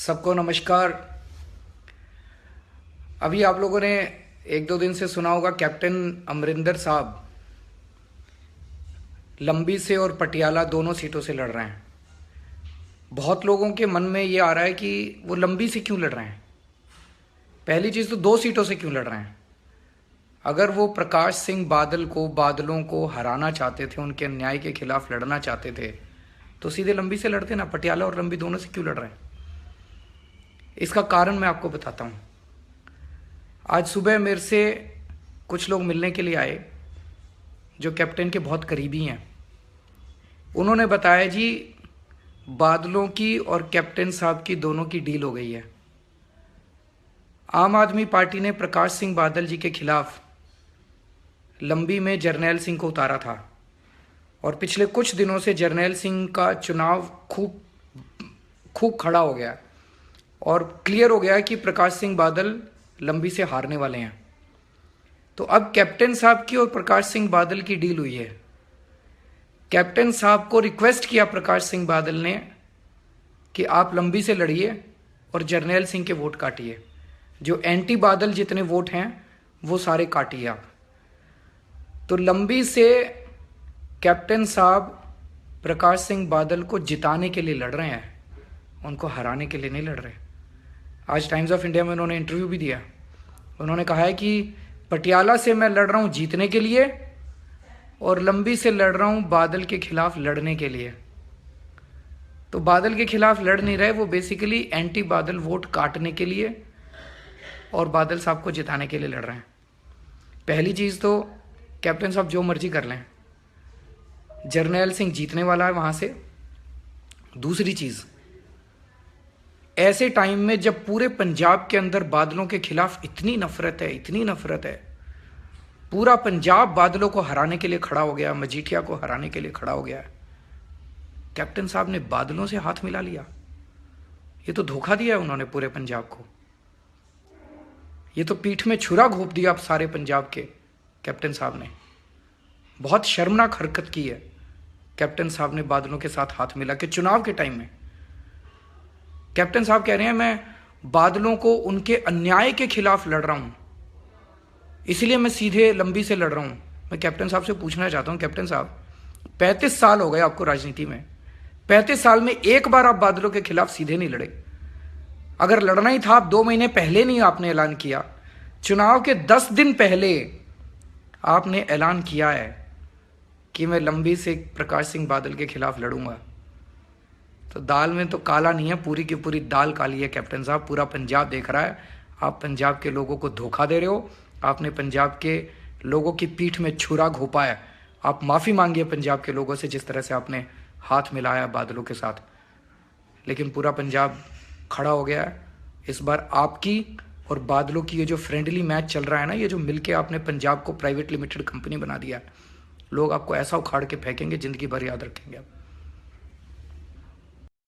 सबको नमस्कार। अभी आप लोगों ने एक दो दिन से सुना होगा कैप्टन अमरिंदर साहब लंबी से और पटियाला दोनों सीटों से लड़ रहे हैं। बहुत लोगों के मन में ये आ रहा है कि वो लंबी से क्यों लड़ रहे हैं। पहली चीज़ तो दो सीटों से क्यों लड़ रहे हैं। अगर वो प्रकाश सिंह बादलों को हराना चाहते थे, उनके अन्याय के खिलाफ लड़ना चाहते थे, तो सीधे लंबी से लड़ते ना। पटियाला और लंबी दोनों से क्यों लड़ रहे हैं, इसका कारण मैं आपको बताता हूँ। आज सुबह मेरे से कुछ लोग मिलने के लिए आए जो कैप्टन के बहुत करीबी हैं। उन्होंने बताया जी बादलों की और कैप्टन साहब की दोनों की डील हो गई है। आम आदमी पार्टी ने प्रकाश सिंह बादल जी के खिलाफ लंबी में जर्नैल सिंह को उतारा था और पिछले कुछ दिनों से जर्नैल सिंह का चुनाव खूब खड़ा हो गया और क्लियर हो गया कि प्रकाश सिंह बादल लंबी से हारने वाले हैं। तो अब कैप्टन साहब की और प्रकाश सिंह बादल की डील हुई है। कैप्टन साहब को रिक्वेस्ट किया प्रकाश सिंह बादल ने कि आप लंबी से लड़िए और जर्नैल सिंह के वोट काटिए, जो एंटी बादल जितने वोट हैं वो सारे काटिए आप। तो लंबी से कैप्टन साहब प्रकाश सिंह बादल को जिताने के लिए लड़ रहे हैं, उनको हराने के लिए नहीं लड़ रहे। आज टाइम्स ऑफ इंडिया में उन्होंने इंटरव्यू भी दिया। उन्होंने कहा है कि पटियाला से मैं लड़ रहा हूँ जीतने के लिए और लंबी से लड़ रहा हूँ बादल के खिलाफ लड़ने के लिए। तो बादल के खिलाफ लड़ नहीं रहे, वो बेसिकली एंटी बादल वोट काटने के लिए और बादल साहब को जिताने के लिए लड़ रहे हैं। पहली चीज़ तो कैप्टन साहब जो मर्जी कर लें, जर्नैल सिंह जीतने वाला है वहाँ से। दूसरी चीज़, ऐसे टाइम में जब पूरे पंजाब के अंदर बादलों के खिलाफ इतनी नफरत है, पूरा पंजाब बादलों को हराने के लिए खड़ा हो गया, मजीठिया को हराने के लिए खड़ा हो गया, कैप्टन साहब ने बादलों से हाथ मिला लिया। ये तो धोखा दिया है उन्होंने पूरे पंजाब को। ये तो पीठ में छुरा घोंप दिया आप सारे पंजाब के। कैप्टन साहब ने बहुत शर्मनाक हरकत की है। कैप्टन साहब ने बादलों के साथ हाथ मिला के चुनाव के टाइम में। कैप्टन साहब कह रहे हैं मैं बादलों को उनके अन्याय के खिलाफ लड़ रहा हूं, इसलिए मैं सीधे लंबी से लड़ रहा हूं। मैं कैप्टन साहब से पूछना चाहता हूं, कैप्टन साहब 35 साल हो गए आपको राजनीति में, 35 साल में एक बार आप बादलों के खिलाफ सीधे नहीं लड़े। अगर लड़ना ही था आप 2 महीने पहले नहीं आपने ऐलान किया। चुनाव के 10 दिन पहले आपने ऐलान किया है कि मैं लंबी से प्रकाश सिंह बादल के खिलाफ लड़ूंगा। तो दाल में तो काला नहीं है, पूरी की पूरी दाल काली है कैप्टन साहब। पूरा पंजाब देख रहा है, आप पंजाब के लोगों को धोखा दे रहे हो। आपने पंजाब के लोगों की पीठ में छुरा घोंपा है। आप माफ़ी मांगिए पंजाब के लोगों से जिस तरह से आपने हाथ मिलाया बादलों के साथ। लेकिन पूरा पंजाब खड़ा हो गया है। इस बार आपकी और बादलों की ये जो फ्रेंडली मैच चल रहा है ना, ये जो मिलके आपने पंजाब को प्राइवेट लिमिटेड कंपनी बना दिया है, लोग आपको ऐसा उखाड़ के फेंकेंगे, ज़िंदगी भर याद रखेंगे आप।